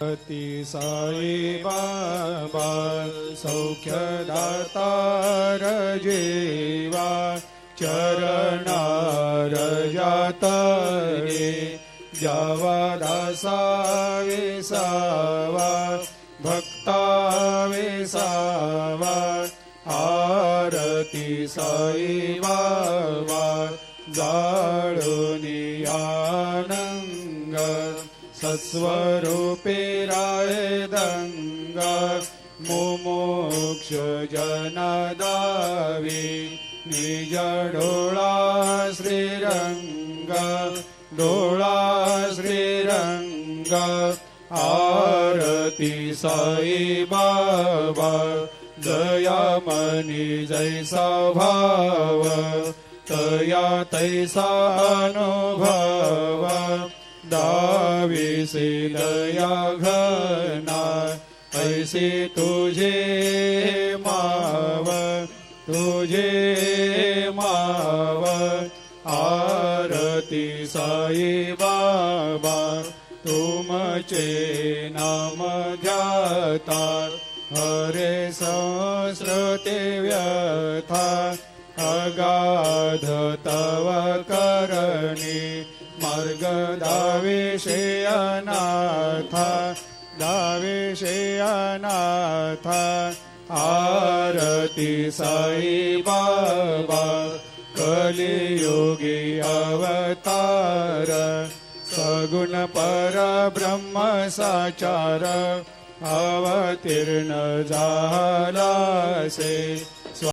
अति साई बाबा सौख्यदातार जेवा चरणार जातरे जावा दासा विसावा भक्ता विसावा आरती साई बाबा जाळुनी आनंग सत्स्वरूपे राय दंग मुमुक्ष जनदावी निज डोळा श्रीरंग डोळा श्रीरंग आरती साई बाबा दयामनी जैसा भाव तया तैसा अनुभव दाविसे दया घना ऐसे तुझे माव आरती साई बाबा तुमचे नाम ध्याता हरे संस्कृते व्यथा अगाध तव करणी मार्ग दाविषे अनाथ आरती साई बाबा कलियुगी अवतार सगुण परब्रह्म साचार अवतीर्ण झालासे